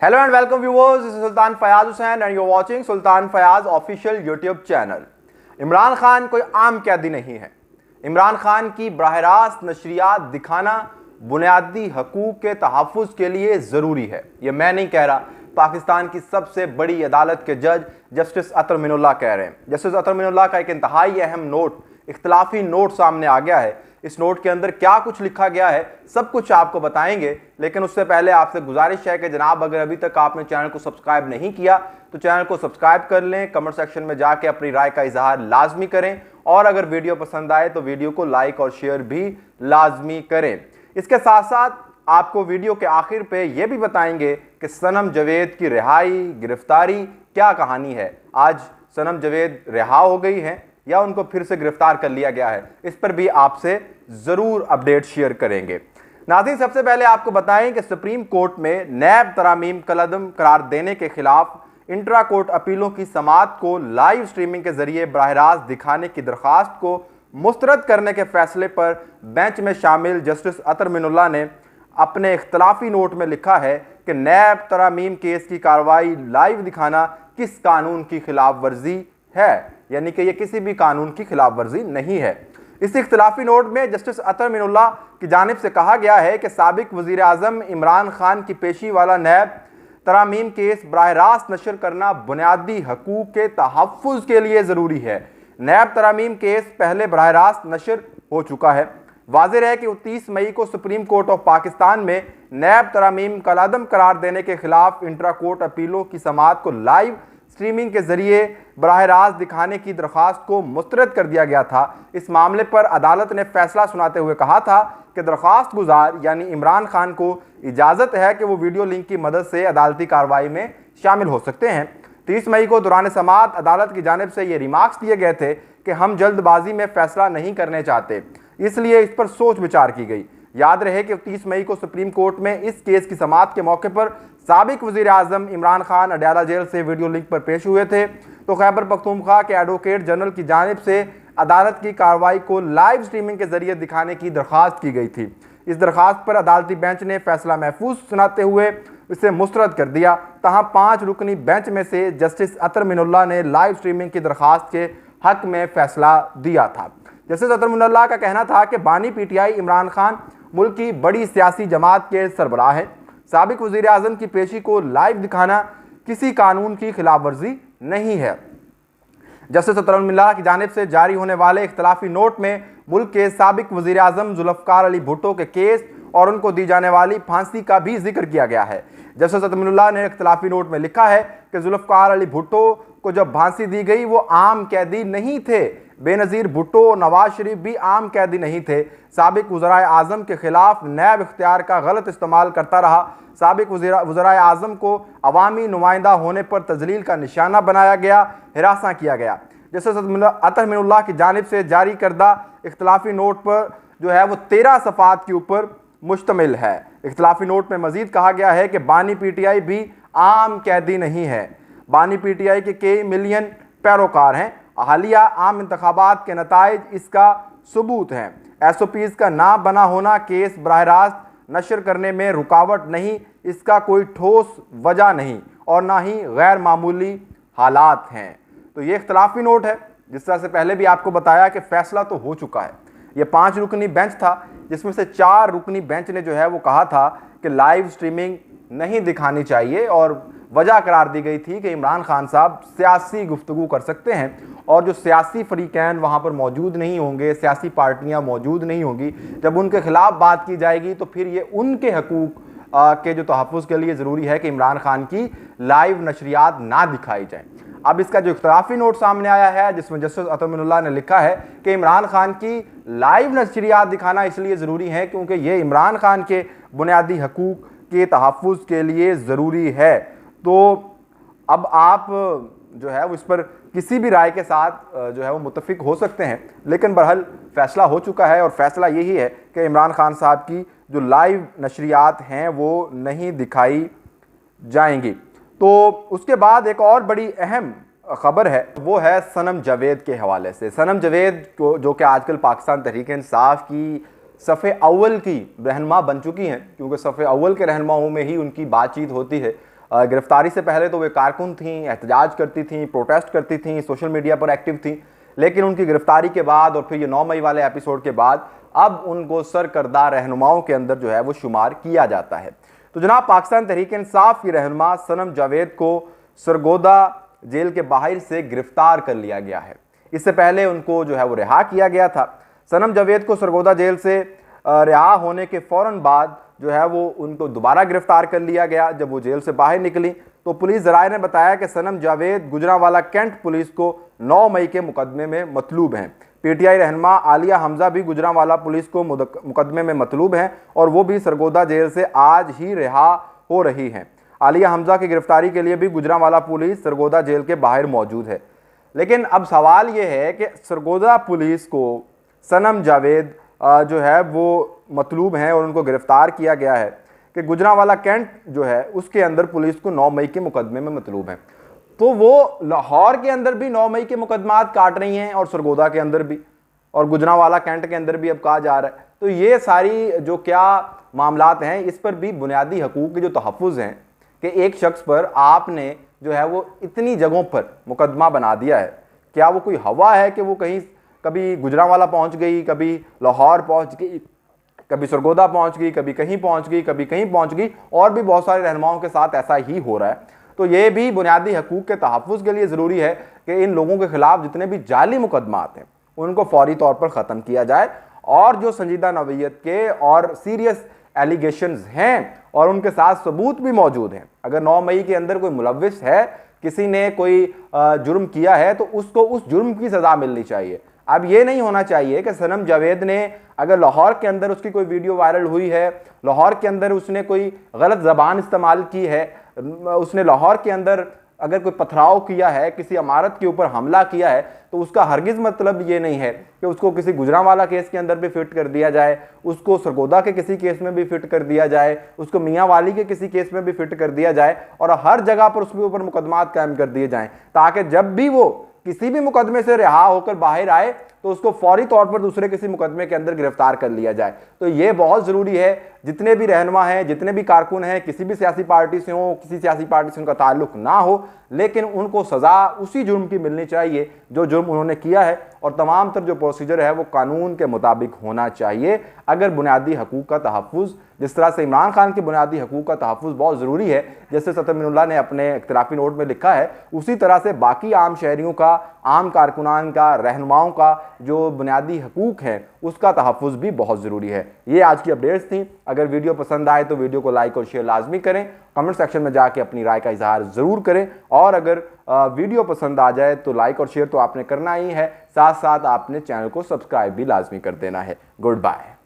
Hello and welcome viewers, this is Sultan Fayaz Hussain and you're watching Sultan Fayaz official YouTube channel। Imran Khan कोई आम कैदी नहीं है। इमरान खान की बराह रास्त नशरियात दिखाना बुनियादी हकूक़ के तहफ़्फ़ुज़ के लिए ज़रूरी है। ये मैं नहीं कह रहा, पाकिस्तान की सबसे बड़ी अदालत के जज जस्टिस अतर मिनुल्लाह कह रहे हैं। जस्टिस अतर मिनुल्लाह का एक इंतहाई अहम नोट, इख्तलाफी नोट सामने आ गया है। इस नोट के अंदर क्या कुछ लिखा गया है सब कुछ आपको बताएंगे, लेकिन उससे पहले आपसे गुजारिश है कि जनाब अगर अभी तक आपने चैनल को सब्सक्राइब नहीं किया तो चैनल को सब्सक्राइब कर लें, कमेंट सेक्शन में जाके अपनी राय का इजहार लाजमी करें और अगर वीडियो पसंद आए तो वीडियो को लाइक और शेयर भी लाजमी करें। इसके साथ साथ आपको वीडियो के आखिर पे ये भी बताएंगे कि सनम जावेद की रिहाई, गिरफ्तारी क्या कहानी है। आज सनम जावेद रिहा हो गई हैं या उनको फिर से गिरफ्तार कर लिया गया है, इस पर भी आपसे जरूर अपडेट शेयर करेंगे। नाज़रीन, सबसे पहले आपको बताएं कि सुप्रीम कोर्ट में नैब तरामीम कलअदम करार देने के खिलाफ इंट्रा कोर्ट अपीलों की समाअत को लाइव स्ट्रीमिंग के जरिए बराह रास्त दिखाने की दरख्वास्त को मुस्तरद करने के फैसले पर बेंच में शामिल जस्टिस अतर मिनुल्लाह ने अपने इख्तलाफी नोट में लिखा है कि नैब तरामीम केस की कार्रवाई लाइव दिखाना किस कानून की खिलाफ वर्जी है, यानी कि यह किसी भी कानून की खिलाफ वर्जी नहीं है। इस इख्तलाफी नोट में जस्टिस अतर मिनुल्लाह की जानिब से कहा गया है कि साबिक वज़ीर आज़म इमरान खान की पेशी वाला नैब तरामीम केस बराह रास्त नशर करना बुनियादी हकूक़ के तहफ़्फ़ुज़ के लिए ज़रूरी है। नैब तरामीम केस पहले बराह रास्त नशर हो चुका है। वाज़ेह है कि 29 मई को सुप्रीम कोर्ट ऑफ पाकिस्तान में नैब तरामीम कलअदम करार देने के खिलाफ इंट्रा कोर्ट अपीलों की समाअत को लाइव स्ट्रीमिंग के जरिए बराह रास्त दिखाने की दरख्वास्त को मुस्तरद कर दिया गया था। इस मामले पर अदालत ने फैसला सुनाते हुए कहा था कि दरख्वास्त गुजार यानी इमरान खान को इजाज़त है कि वो वीडियो लिंक की मदद से अदालती कार्रवाई में शामिल हो सकते हैं। 30 मई को दौरान समाअत अदालत की जानिब से ये रिमार्क्स दिए गए थे कि हम जल्दबाजी में फैसला नहीं करने चाहते, इसलिए इस पर सोच विचार की गई। याद रहे कि 30 मई को सुप्रीम कोर्ट में इस केस की समाअत के मौके पर साबिक वज़ीर आज़म इमरान खान अडयाला जेल से वीडियो लिंक पर पेश हुए थे, तो खैबर पख्तूनख्वा के एडवोकेट जनरल की जानिब से अदालत की कार्रवाई को लाइव स्ट्रीमिंग के जरिए दिखाने की दरख्वास्त की गई थी। इस दरख्वास्त पर अदालती बेंच ने फैसला महफूज सुनाते हुए इसे मुस्तरद कर दिया। तहाँ 5 रुकनी बेंच में से जस्टिस अतर मिनुल्लाह ने लाइव स्ट्रीमिंग की दरख्वास्त के हक में फैसला दिया था। जस्टिस अतर मिनुल्लाह का कहना था कि बानी PTI इमरान खान मुल्क की बड़ी सियासी जमात के सरबराह है। साबिक वज़ीर आज़म की पेशी को लाइव दिखाना किसी कानून की खिलाफ वर्जी नहीं है। जस्टिस अतर मिनुल्लाह की जानिब से जारी होने वाले इख्तलाफी नोट में मुल्क के साबिक वज़ीर आज़म जुल्फ़िकार अली भुट्टो के केस और उनको दी जाने वाली फांसी का भी जिक्र किया गया है। जस्टिस अतर मिनुल्लाह ने इख्तलाफी नोट में लिखा है कि जुल्फ़िकार अली भुट्टो को जब फांसी दी गई वो आम कैदी नहीं थे। बेनज़ीर भुट्टो और नवाज शरीफ भी आम कैदी नहीं थे। साबिक वज़राए आज़म के खिलाफ नैब इख्तियार का गलत इस्तेमाल करता रहा। साबिक वज़राए आज़म को अवामी नुमाइंदा होने पर तजलील का निशाना बनाया गया, हिरासा किया गया। जस्टिस अतर मिनुल्लाह की जानिब से जारी करदा इख्तलाफी नोट पर जो है वो 13 सफ़ात के ऊपर मुश्तमिल है। इख्तलाफी नोट में मज़ीद कहा गया है कि बानी PTI भी आम कैदी नहीं है। बानी PTI के कई मिलियन पैरोकार हैं। हालिया आम इंतखाबात के नताइज इसका सबूत हैं। SOPs का ना बना होना केस बराह रास्त नशर करने में रुकावट नहीं, इसका कोई ठोस वजह नहीं और ना ही गैर मामूली हालात हैं। तो ये इख्तलाफी नोट है। जिस तरह से पहले भी आपको बताया कि फैसला तो हो चुका है। ये 5 रुकनी बेंच था, जिसमें से 4 रुकनी बेंच ने जो है वो कहा था कि लाइव स्ट्रीमिंग नहीं दिखानी चाहिए और वजह करार दी गई थी कि इमरान खान साहब सियासी गुफ्तगू कर सकते हैं और जो सियासी फरीकैन वहाँ पर मौजूद नहीं होंगे, सियासी पार्टियाँ मौजूद नहीं होंगी, जब उनके खिलाफ बात की जाएगी तो फिर ये उनके हकूक़ के जो तहफ़्फ़ुज़ के लिए ज़रूरी है कि इमरान खान की लाइव नशरियात ना दिखाई जाए। अब इसका जो इख्तलाफी नोट सामने आया है जिसमें जस्टिस अतर मिनुल्लाह ने लिखा है कि इमरान खान की लाइव नशरियात दिखाना इसलिए ज़रूरी है क्योंकि ये इमरान खान के बुनियादी हकूक़ के तहफ़्फ़ुज़ के लिए ज़रूरी है। तो अब आप जो है वो इस पर किसी भी राय के साथ जो है वो मुत्तफ़िक हो सकते हैं, लेकिन बहरहाल फ़ैसला हो चुका है और फ़ैसला यही है कि इमरान खान साहब की जो लाइव नशरियात हैं वो नहीं दिखाई जाएंगी। तो उसके बाद एक और बड़ी अहम ख़बर है, वो है सनम जावेद के हवाले से। सनम जावेद को जो कि आजकल पाकिस्तान तहरीक इंसाफ की सफ़े अव्वल की रहनुमा बन चुकी हैं, क्योंकि सफ़े अव्वल के रहनुमाओं में ही उनकी बातचीत होती है गिरफ्तारी से पहले तो वे कारकुन थीं, एहतजाज करती थीं, प्रोटेस्ट करती थीं, सोशल मीडिया पर एक्टिव थीं, लेकिन उनकी गिरफ्तारी के बाद और फिर ये 9 मई वाले एपिसोड के बाद अब उनको सरकर्दा रहनुमाओं के अंदर जो है वो शुमार किया जाता है। तो जनाब, पाकिस्तान तहरीक इंसाफ की रहनुमा सनम जावेद को सरगोदा जेल के बाहर से गिरफ्तार कर लिया गया है। इससे पहले उनको जो है वो रिहा किया गया था। सनम जावेद को सरगोदा जेल से रिहा होने के फौरन बाद जो है वो उनको दोबारा गिरफ्तार कर लिया गया। जब वो जेल से बाहर निकली तो पुलिस ज़राए ने बताया कि सनम जावेद गुजरांवाला कैंट पुलिस को 9 मई के मुकदमे में मतलूब हैं। पीटीआई रहनुमा आलिया हमजा भी गुजरांवाला पुलिस को मुकदमे में मतलूब हैं और वो भी सरगोदा जेल से आज ही रिहा हो रही हैं। आलिया हमजा की गिरफ्तारी के लिए भी गुजरांवाला पुलिस सरगोदा जेल के बाहर मौजूद है। लेकिन अब सवाल ये है कि सरगोदा पुलिस को सनम जावेद जो है वो मतलूब हैं और उनको गिरफ्तार किया गया है कि गुजरांवाला कैंट जो है उसके अंदर पुलिस को 9 मई के मुकदमे में मतलूब है। तो वो लाहौर के अंदर भी 9 मई के मुकदमात काट रही हैं और सरगोदा के अंदर भी और गुजरांवाला कैंट के अंदर भी अब कहा जा रहा है। तो ये सारी जो क्या मामलात हैं, इस पर भी बुनियादी हकूक़ के जो तहफ़्फ़ुज़ हैं कि एक शख्स पर आपने जो है वो इतनी जगहों पर मुकदमा बना दिया है, क्या वो कोई हवा है कि वो कहीं कभी गुजरांवाला पहुंच गई, कभी लाहौर पहुंच गई, कभी सरगोदा पहुंच गई, कभी कहीं पहुंच गई, कभी कहीं पहुंच गई, और भी बहुत सारे रहनुमाओं के साथ ऐसा ही हो रहा है। तो ये भी बुनियादी हकूक़ के तहफ़्फ़ुज़ के लिए ज़रूरी है कि इन लोगों के खिलाफ जितने भी जाली मुकदमात हैं उनको फौरी तौर पर ख़त्म किया जाए और जो संजीदा नौइयत के और सीरियस एलिगेशंस हैं और उनके साथ सबूत भी मौजूद हैं, अगर 9 मई के अंदर कोई मुलव्विस है, किसी ने कोई जुर्म किया है तो उसको उस जुर्म की सज़ा मिलनी चाहिए। अब ये नहीं होना चाहिए कि सनम जावेद ने अगर लाहौर के अंदर उसकी कोई वीडियो वायरल हुई है, लाहौर के अंदर उसने कोई गलत ज़बान इस्तेमाल की है, उसने लाहौर के अंदर अगर कोई पथराव किया है, किसी इमारत के ऊपर हमला किया है, तो उसका हरगिज़ मतलब ये नहीं है कि उसको किसी गुजरांवाला केस के अंदर भी फिट कर दिया जाए, उसको सरगोदा के किसी केस में भी फिट कर दिया जाए, उसको मियाँ वाली के किसी केस में भी फिट कर दिया जाए और हर जगह पर उसके ऊपर मुकदमात कायम कर दिए जाएं, ताकि जब भी वो किसी भी मुकदमे से रिहा होकर बाहर आए तो उसको फौरी तौर पर दूसरे किसी मुकदमे के अंदर गिरफ्तार कर लिया जाए। तो ये बहुत ज़रूरी है। जितने भी रहनुमा हैं, जितने भी कारकुन हैं, किसी भी सियासी पार्टी से हो, किसी सियासी पार्टी से उनका ताल्लुक ना हो, लेकिन उनको सज़ा उसी जुर्म की मिलनी चाहिए जो जुर्म उन्होंने किया है और तमाम तर जो प्रोसीजर है वो कानून के मुताबिक होना चाहिए। अगर बुनियादी हकूक़ का तहफ़्फ़ुज़, जिस तरह से इमरान खान के बुनियादी हकूक़ का तहफ़्फ़ुज़ बहुत ज़रूरी है, जैसे सत्तर मिनुल्लाह ने अपने इख्तिलाफी नोट में लिखा है, उसी तरह से बाकी आम शहरियों का, आम कारकुनान का, रहनुमाओं का जो बुनियादी हकूक़ हैं उसका तहफ़्फ़ुज़ भी बहुत ज़रूरी है। ये आज की अपडेट्स थी। अगर वीडियो पसंद आए तो वीडियो को लाइक और शेयर लाजमी करें, कमेंट सेक्शन में जाके अपनी राय का इजहार ज़रूर करें और अगर वीडियो पसंद आ जाए तो लाइक और शेयर तो आपने करना ही है, साथ साथ आपने चैनल को सब्सक्राइब भी लाजमी कर देना है। Good bye.